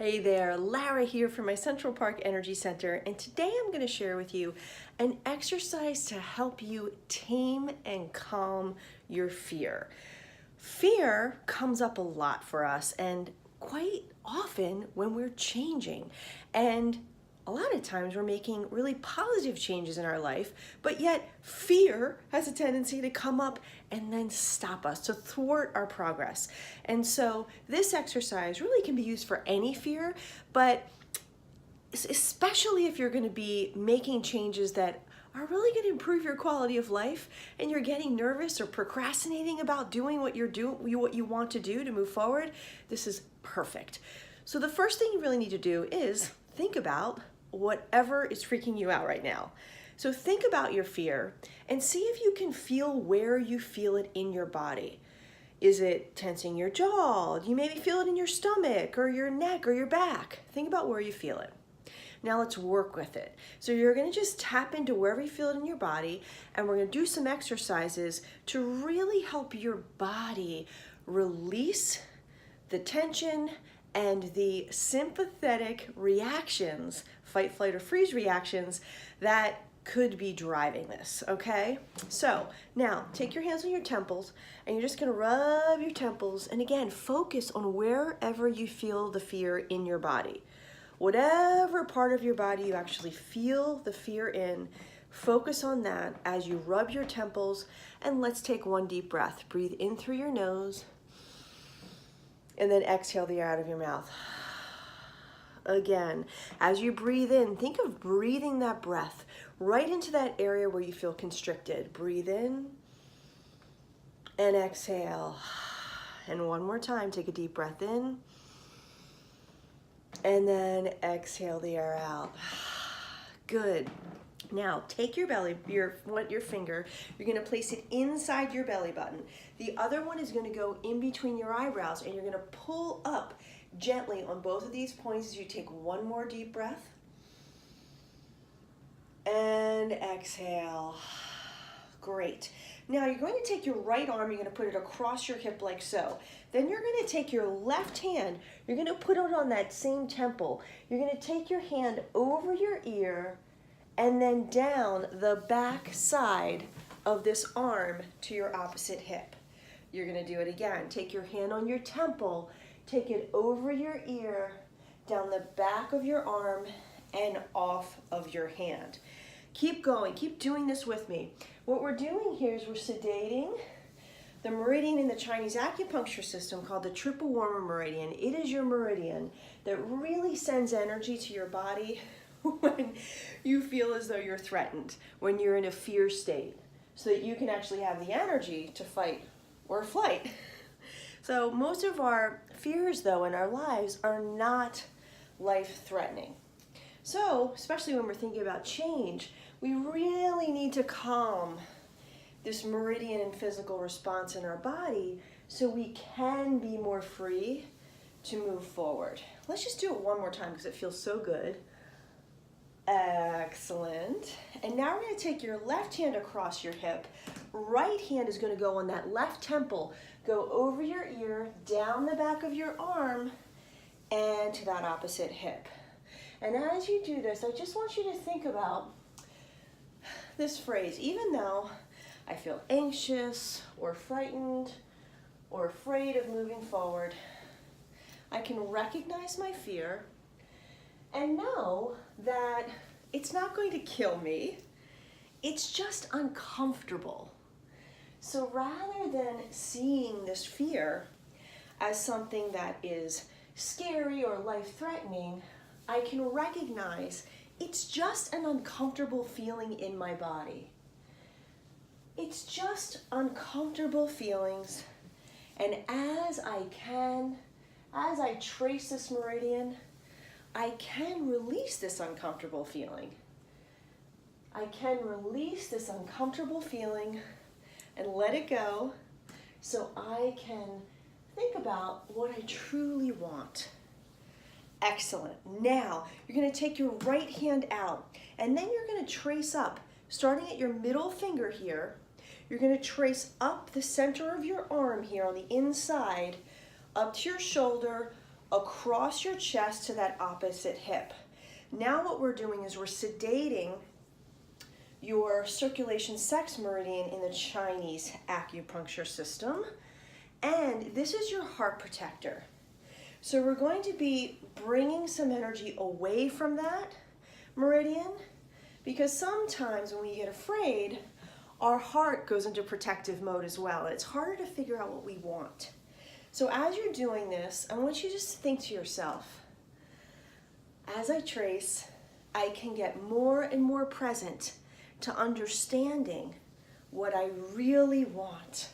Hey there, Lara here from my Central Park Energy Center, and today I'm going to share with you an exercise to help you tame and calm your fear. Fear comes up a lot for us, and quite often when we're changing. And a lot of times we're making really positive changes in our life, but yet fear has a tendency to come up and then stop us, to thwart our progress. And so this exercise really can be used for any fear, but especially if you're going to be making changes that are really going to improve your quality of life and you're getting nervous or procrastinating about doing what you want to do to move forward, this is perfect. So the first thing you really need to do is think about whatever is freaking you out right now. So think about your fear and see if you can feel where you feel it in your body. Is it tensing your jaw? Do you maybe feel it in your stomach or your neck or your back? Think about where you feel it. Now let's work with it. So you're going to just tap into wherever you feel it in your body, and we're going to do some exercises to really help your body release the tension and the sympathetic reactions, fight, flight, or freeze reactions that could be driving this, okay? So now take your hands on your temples and you're just gonna rub your temples, and again, focus on wherever you feel the fear in your body. Whatever part of your body you actually feel the fear in, focus on that as you rub your temples, and let's take one deep breath. Breathe in through your nose, and then exhale the air out of your mouth. Again, as you breathe in, think of breathing that breath right into that area where you feel constricted. Breathe in and exhale. And one more time, take a deep breath in and then exhale the air out. Good. Now, take your your finger, you're gonna place it inside your belly button. The other one is gonna go in between your eyebrows, and you're gonna pull up gently on both of these points as you take one more deep breath. And exhale. Great. Now you're going to take your right arm, you're gonna put it across your hip like so. Then you're gonna take your left hand, you're gonna put it on that same temple. You're gonna take your hand over your ear and then down the back side of this arm to your opposite hip. You're gonna do it again. Take your hand on your temple, take it over your ear, down the back of your arm, and off of your hand. Keep going, keep doing this with me. What we're doing here is we're sedating the meridian in the Chinese acupuncture system called the triple warmer meridian. It is your meridian that really sends energy to your body when you feel as though you're threatened, when you're in a fear state, so that you can actually have the energy to fight or flight. So most of our fears, though, in our lives are not life-threatening. So, especially when we're thinking about change, we really need to calm this meridian and physical response in our body so we can be more free to move forward. Let's just do it one more time because it feels so good. Excellent. And now we're going to take your left hand across your hip. Right hand is going to go on that left temple. Go over your ear, down the back of your arm, and to that opposite hip. And as you do this, I just want you to think about this phrase. Even though I feel anxious or frightened or afraid of moving forward, I can recognize my fear and know that it's not going to kill me. It's just uncomfortable. So rather than seeing this fear as something that is scary or life-threatening, I can recognize it's just an uncomfortable feeling in my body. It's just uncomfortable feelings, and as I trace this meridian, I can release this uncomfortable feeling. I can release this uncomfortable feeling and let it go so I can think about what I truly want. Excellent. Now, you're going to take your right hand out, and then you're going to trace up, starting at your middle finger here. You're going to trace up the center of your arm here on the inside, up to your shoulder, across your chest to that opposite hip. Now what we're doing is we're sedating your circulation sex meridian in the Chinese acupuncture system. And this is your heart protector. So we're going to be bringing some energy away from that meridian, because sometimes when we get afraid, our heart goes into protective mode as well. It's harder to figure out what we want. So as you're doing this, I want you to just think to yourself, as I trace, I can get more and more present to understanding what I really want.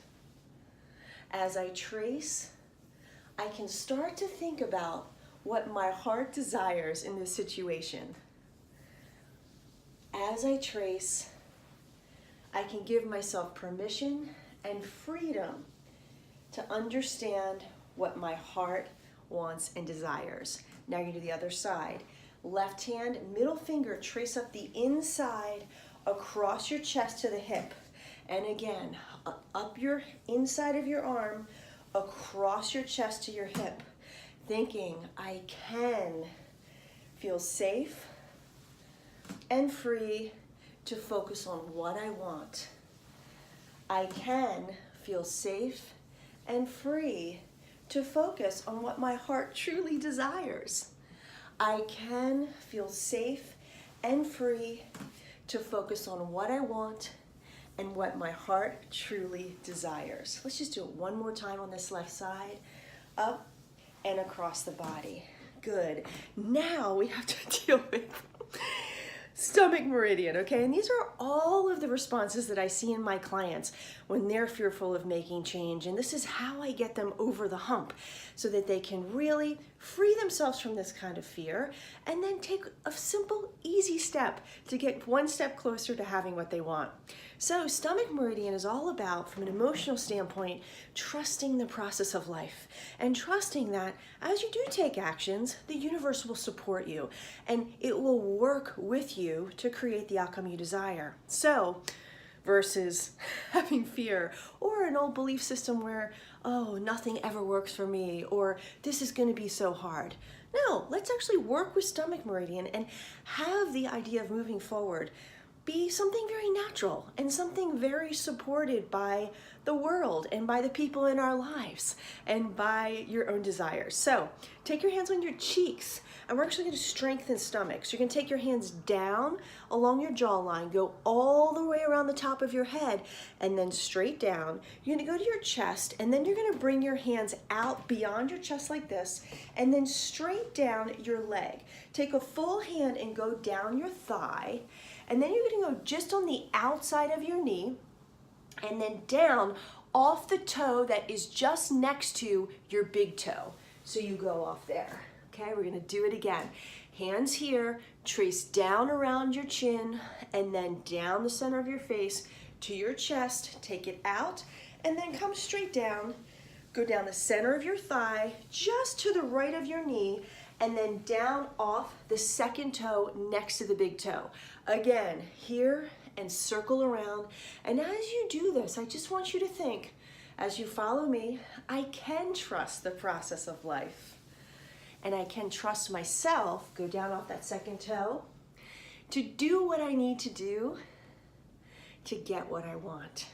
As I trace, I can start to think about what my heart desires in this situation. As I trace, I can give myself permission and freedom to understand what my heart wants and desires. Now you're going to do the other side. Left hand, middle finger, trace up the inside across your chest to the hip. And again, up your inside of your arm, across your chest to your hip. Thinking, I can feel safe and free to focus on what I want. I can feel safe and free to focus on what my heart truly desires. I can feel safe and free to focus on what I want and what my heart truly desires. Let's just do it one more time on this left side. Up and across the body. Good. Now we have to deal with stomach meridian, okay? And these are all of the responses that I see in my clients when they're fearful of making change. And this is how I get them over the hump so that they can really free themselves from this kind of fear and then take a simple, easy step to get one step closer to having what they want. So stomach meridian is all about, from an emotional standpoint, trusting the process of life and trusting that as you do take actions, the universe will support you and it will work with you to create the outcome you desire. So, versus having fear or an old belief system where, oh, nothing ever works for me, or this is going to be so hard. No, let's actually work with stomach meridian and have the idea of moving forward be something very natural and something very supported by the world and by the people in our lives and by your own desires. So take your hands on your cheeks and we're actually going to strengthen stomach. So you're going to take your hands down along your jawline, go all the way around the top of your head and then straight down. You're going to go to your chest and then you're going to bring your hands out beyond your chest like this and then straight down your leg. Take a full hand and go down your thigh. And then you're going to go just on the outside of your knee and then down off the toe that is just next to your big toe. So you go off there. Okay, we're going to do it again. Hands here, trace down around your chin and then down the center of your face to your chest. Take it out and then come straight down. Go down the center of your thigh, just to the right of your knee, and then down off the second toe next to the big toe. Again, here and circle around. And as you do this, I just want you to think, as you follow me, I can trust the process of life. And I can trust myself, go down off that second toe, to do what I need to do to get what I want.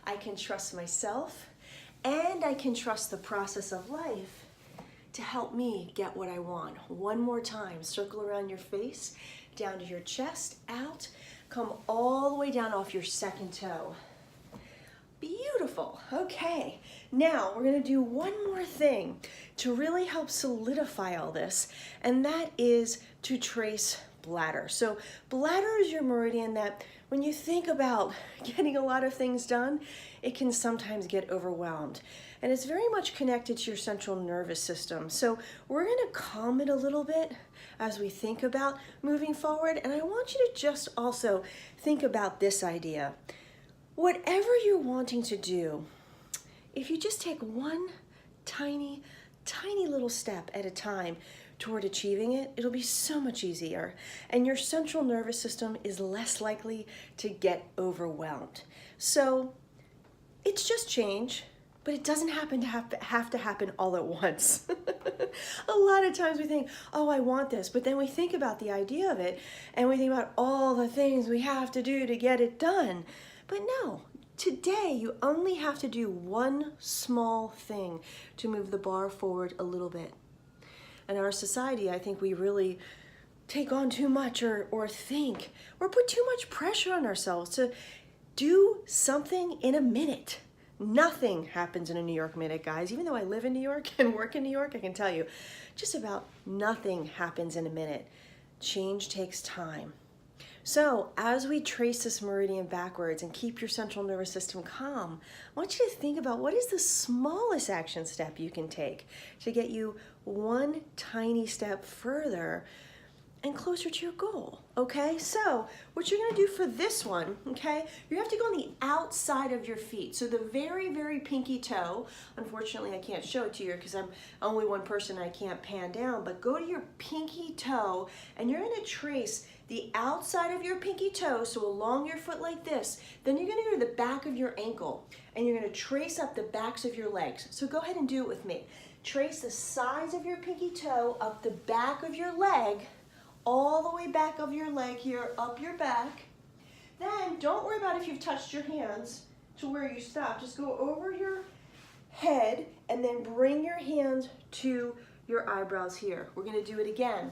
I can trust myself and I can trust the process of life to help me get what I want. One more time, circle around your face, down to your chest, out, come all the way down off your second toe. Beautiful. Okay, now we're going to do one more thing to really help solidify all this, and that is to trace bladder. So bladder is your meridian that when you think about getting a lot of things done, it can sometimes get overwhelmed. And it's very much connected to your central nervous system. So we're going to calm it a little bit as we think about moving forward. And I want you to just also think about this idea. Whatever you're wanting to do, if you just take one tiny little step at a time toward achieving it, it'll be so much easier. And your central nervous system is less likely to get overwhelmed. So it's just change. But it doesn't have to happen all at once. A lot of times we think, oh, I want this, but then we think about the idea of it and we think about all the things we have to do to get it done. But no, today you only have to do one small thing to move the bar forward a little bit. In our society, I think we really take on too much or think or put too much pressure on ourselves to do something in a minute. Nothing happens in a New York minute, guys. Even though I live in New York and work in New York, I can tell you, just about nothing happens in a minute. Change takes time. So as we trace this meridian backwards and keep your central nervous system calm, I want you to think about what is the smallest action step you can take to get you one tiny step further and closer to your goal, okay? So what you're gonna do for this one, okay, you have to go on the outside of your feet. So the very, very pinky toe, unfortunately I can't show it to you because I'm only one person, I can't pan down, but go to your pinky toe and you're gonna trace the outside of your pinky toe, so along your foot like this. Then you're gonna go to the back of your ankle and you're gonna trace up the backs of your legs. So go ahead and do it with me. Trace the sides of your pinky toe up the back of your leg, all the way back of your leg here, up your back. Then don't worry about if you've touched your hands to where you stop. Just go over your head and then bring your hands to your eyebrows here. We're gonna do it again.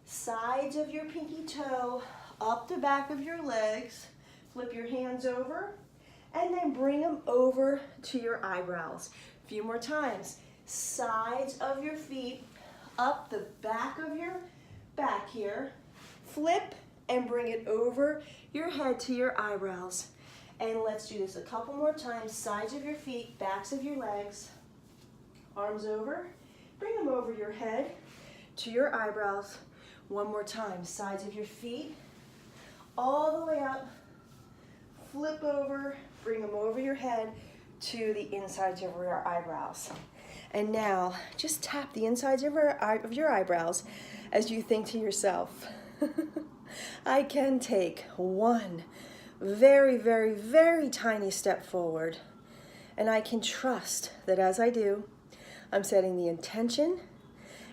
Sides of your pinky toe, up the back of your legs, flip your hands over, and then bring them over to your eyebrows. A few more times. Sides of your feet, up the back of your back here, flip and bring it over your head to your eyebrows. And let's do this a couple more times. Sides of your feet, backs of your legs, arms over, bring them over your head to your eyebrows. One more time, sides of your feet, all the way up, flip over, bring them over your head to the insides of your eyebrows. And now, just tap the insides of your eyebrows as you think to yourself, I can take one very, very, very tiny step forward, and I can trust that as I do, I'm setting the intention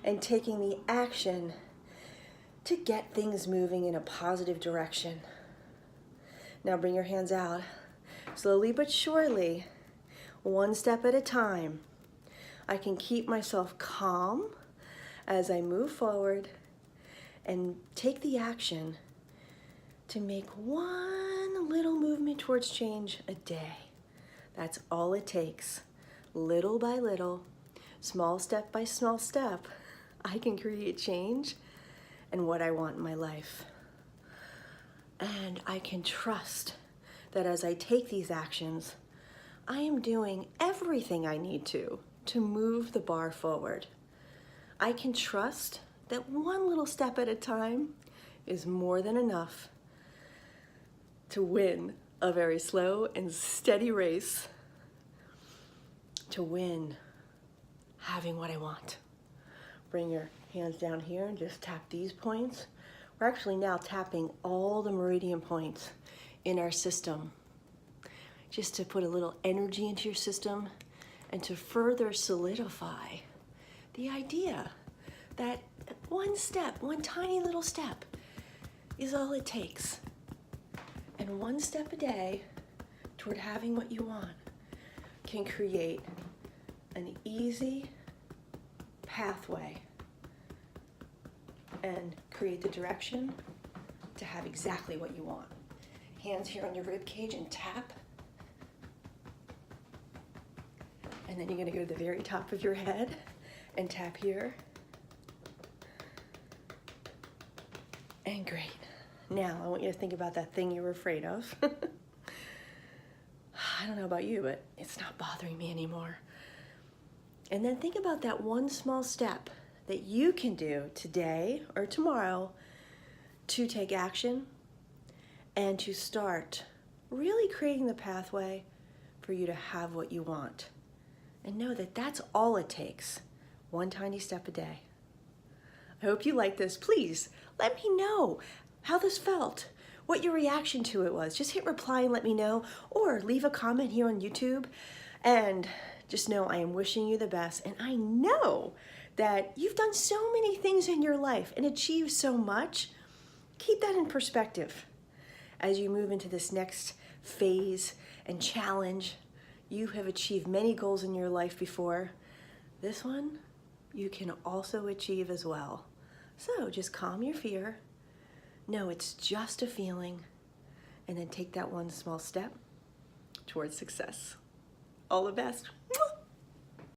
and taking the action to get things moving in a positive direction. Now bring your hands out, slowly but surely, one step at a time. I can keep myself calm as I move forward and take the action to make one little movement towards change a day. That's all it takes. Little by little, small step by small step, I can create change and what I want in my life. And I can trust that as I take these actions, I am doing everything I need to move the bar forward. I can trust that one little step at a time is more than enough to win a very slow and steady race, to win having what I want. Bring your hands down here and just tap these points. We're actually now tapping all the meridian points in our system, just to put a little energy into your system and to further solidify the idea that one step, one tiny little step is all it takes. And one step a day toward having what you want can create an easy pathway and create the direction to have exactly what you want. Hands here on your rib cage and tap. And then you're gonna go to the very top of your head and tap here. And great. Now I want you to think about that thing you were afraid of. I don't know about you, but it's not bothering me anymore. And then think about that one small step that you can do today or tomorrow to take action and to start really creating the pathway for you to have what you want. And know that that's all it takes, one tiny step a day. I hope you like this. Please let me know how this felt, what your reaction to it was. Just hit reply and let me know, or leave a comment here on YouTube and just know I am wishing you the best, and I know that you've done so many things in your life and achieved so much. Keep that in perspective as you move into this next phase and challenge. You have achieved many goals in your life before. This one you can also achieve as well. So just calm your fear. Know it's just a feeling, and then take that one small step towards success. All the best.